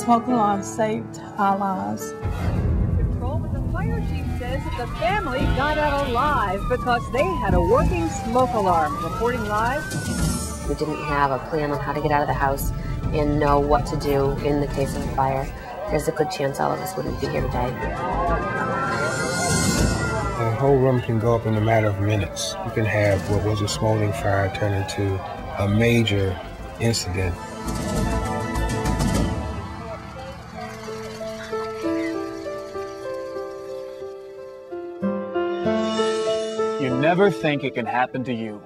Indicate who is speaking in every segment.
Speaker 1: smoke alarm saved our lives.
Speaker 2: But the fire chief says that the family got out alive because they had a working smoke alarm. Reporting live.
Speaker 3: We didn't have a plan on how to get out of the house and know what to do in the case of a fire. There's a good chance all of us wouldn't be here today.
Speaker 4: The whole room can go up in a matter of minutes. You can have what was a smoldering fire turn into a major incident.
Speaker 5: You never think it can happen to you.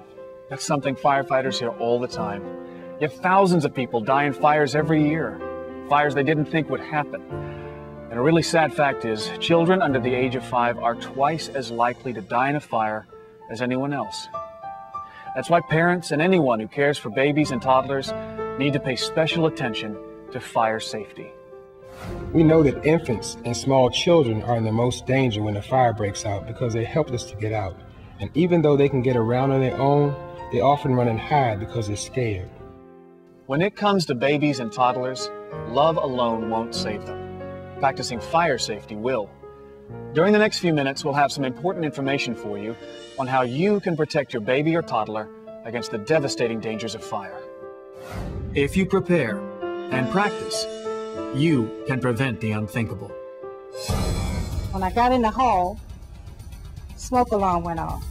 Speaker 5: That's something firefighters hear all the time. Yet thousands of people die in fires every year. Fires they didn't think would happen. And a really sad fact is, children under the age of 5 are twice as likely to die in a fire as anyone else. That's why parents and anyone who cares for babies and toddlers need to pay special attention to fire safety.
Speaker 4: We know that infants and small children are in the most danger when a fire breaks out because they're helpless to get out. And even though they can get around on their own, they often run and hide because they're scared.
Speaker 5: When it comes to babies and toddlers, love alone won't save them. Practicing fire safety will. During the next few minutes, we'll have some important information for you on how you can protect your baby or toddler against the devastating dangers of fire. If you prepare and practice, you can prevent the unthinkable.
Speaker 1: When I got in the hall, smoke alarm went off.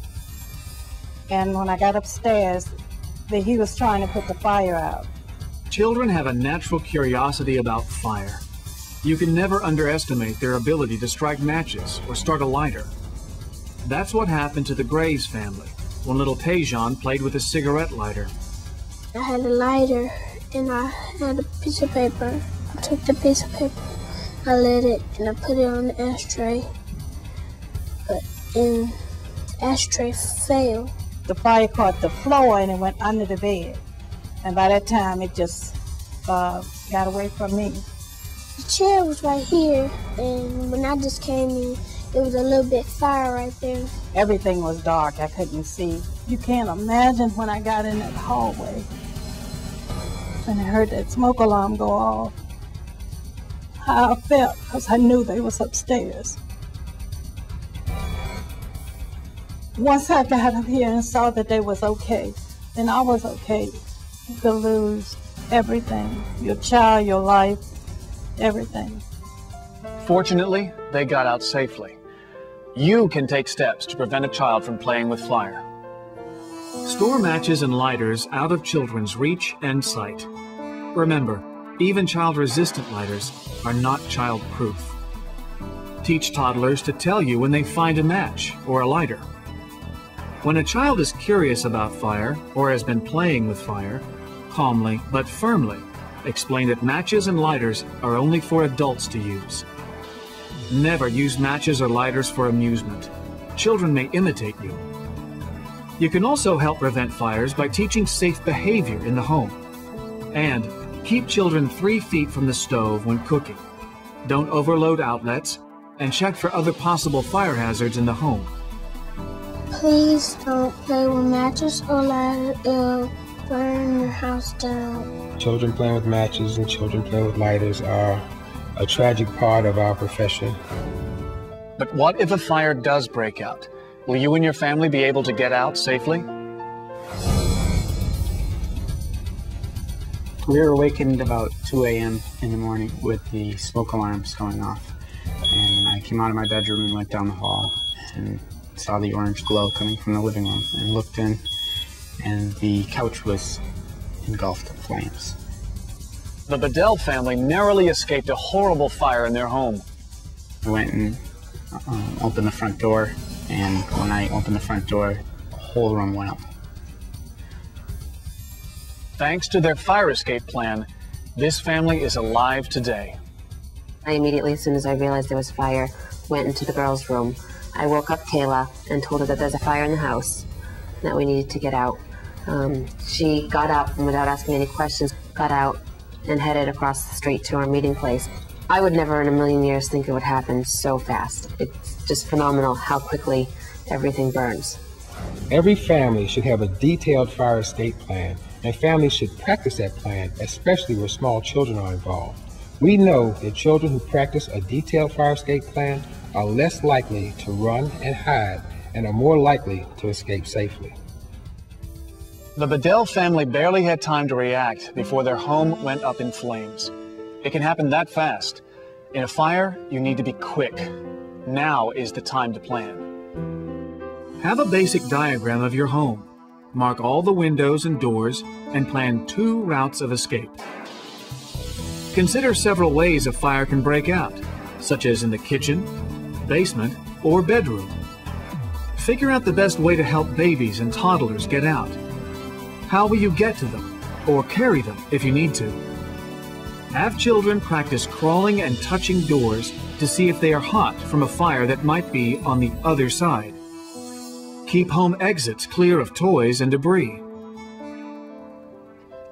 Speaker 1: And when I got upstairs, he was trying to put the fire out.
Speaker 5: Children have a natural curiosity about fire. You can never underestimate their ability to strike matches or start a lighter. That's what happened to the Graves family when little Tejan played with a cigarette lighter.
Speaker 6: I had a lighter and I had a piece of paper. I took the piece of paper, I lit it, and I put it on the ashtray. But the ashtray failed.
Speaker 1: The fire caught the floor and it went under the bed. And by that time, it just got away from me.
Speaker 6: The chair was right here, and when I just came in, it was a little bit fire right there.
Speaker 1: Everything was dark. I couldn't see. You can't imagine when I got in that hallway and I heard that smoke alarm go off, how I felt, because I knew they was upstairs. Once I got up here and saw that they was okay, then I was okay. You could lose everything, your child, your life, everything.
Speaker 5: Fortunately, they got out safely. You can take steps to prevent a child from playing with fire. Store matches and lighters out of children's reach and sight. Remember, even child-resistant lighters are not child-proof. Teach toddlers to tell you when they find a match or a lighter. When a child is curious about fire or has been playing with fire, calmly but firmly explain that matches and lighters are only for adults to use. Never use matches or lighters for amusement. Children may imitate you. You can also help prevent fires by teaching safe behavior in the home. And keep children 3 feet from the stove when cooking. Don't overload outlets, and check for other possible fire hazards in the home.
Speaker 6: Please don't play with matches or lighter. It'll burn your house down.
Speaker 4: Children playing with matches and children playing with lighters are a tragic part of our profession.
Speaker 5: But what if a fire does break out? Will you and your family be able to get out safely?
Speaker 7: We were awakened about 2 a.m. in the morning with the smoke alarms going off. And I came out of my bedroom and went down the hall and saw the orange glow coming from the living room and looked in, and the couch was engulfed in flames.
Speaker 5: The Bedell family narrowly escaped a horrible fire in their home.
Speaker 7: I went and opened the front door, and when I opened the front door, the whole room went up.
Speaker 5: Thanks to their fire escape plan, this family is alive today.
Speaker 3: I immediately, as soon as I realized there was fire, went into the girls' room. I woke up Kayla and told her that there's a fire in the house, and that we needed to get out. She got up and without asking any questions, got out and headed across the street to our meeting place. I would never in a million years think it would happen so fast. It's just phenomenal how quickly everything burns.
Speaker 4: Every family should have a detailed fire escape plan, and families should practice that plan, especially where small children are involved. We know that children who practice a detailed fire escape plan are less likely to run and hide and are more likely to escape safely.
Speaker 5: The Bedell family barely had time to react before their home went up in flames. It can happen that fast. In a fire, you need to be quick. Now is the time to plan. Have a basic diagram of your home. Mark all the windows and doors and plan 2 routes of escape. Consider several ways a fire can break out, such as in the kitchen, basement, or bedroom. Figure out the best way to help babies and toddlers get out. How will you get to them, or carry them if you need to? Have children practice crawling and touching doors to see if they are hot from a fire that might be on the other side. Keep home exits clear of toys and debris.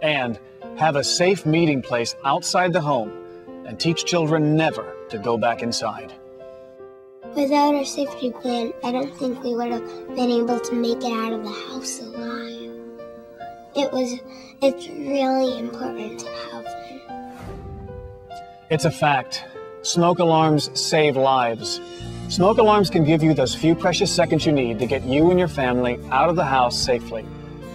Speaker 5: And have a safe meeting place outside the home, and teach children never to go back inside.
Speaker 6: Without our safety plan, I don't think we would have been able to make it out of the house alive. It's really important to have one.
Speaker 5: It's a fact. Smoke alarms save lives. Smoke alarms can give you those few precious seconds you need to get you and your family out of the house safely.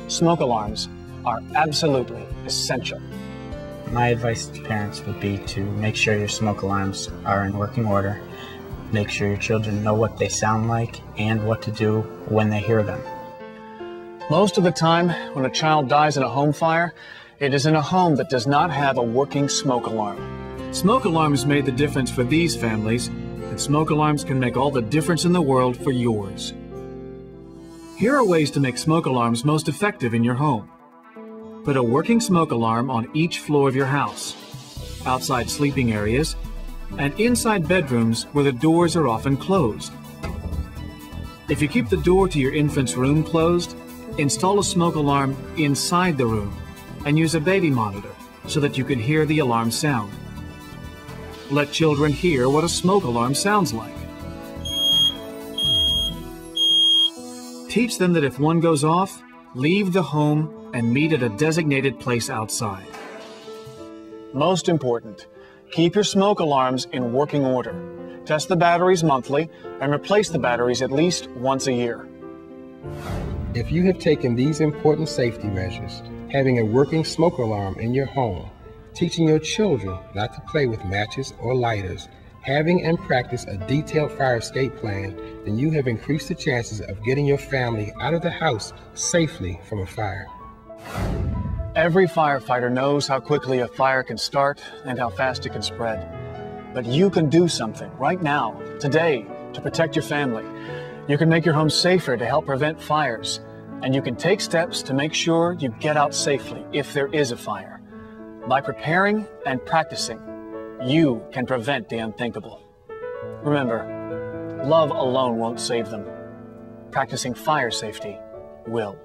Speaker 5: Smoke alarms are absolutely essential.
Speaker 7: My advice to parents would be to make sure your smoke alarms are in working order. Make sure your children know what they sound like and what to do when they hear them.
Speaker 5: Most of the time, when a child dies in a home fire, it is in a home that does not have a working smoke alarm. Smoke alarms made the difference for these families, and smoke alarms can make all the difference in the world for yours. Here are ways to make smoke alarms most effective in your home. Put a working smoke alarm on each floor of your house, outside sleeping areas, and inside bedrooms where the doors are often closed. If you keep the door to your infant's room closed, install a smoke alarm inside the room and use a baby monitor so that you can hear the alarm sound. Let children hear what a smoke alarm sounds like. Teach them that if one goes off, leave the home and meet at a designated place outside. Most important, keep your smoke alarms in working order. Test the batteries monthly and replace the batteries at least once a year.
Speaker 4: If you have taken these important safety measures, having a working smoke alarm in your home, teaching your children not to play with matches or lighters, having and practice a detailed fire escape plan, then you have increased the chances of getting your family out of the house safely from a fire.
Speaker 5: Every firefighter knows how quickly a fire can start and how fast it can spread. But you can do something right now, today, to protect your family. You can make your home safer to help prevent fires, and you can take steps to make sure you get out safely if there is a fire. By preparing and practicing, you can prevent the unthinkable. Remember, love alone won't save them. Practicing fire safety will.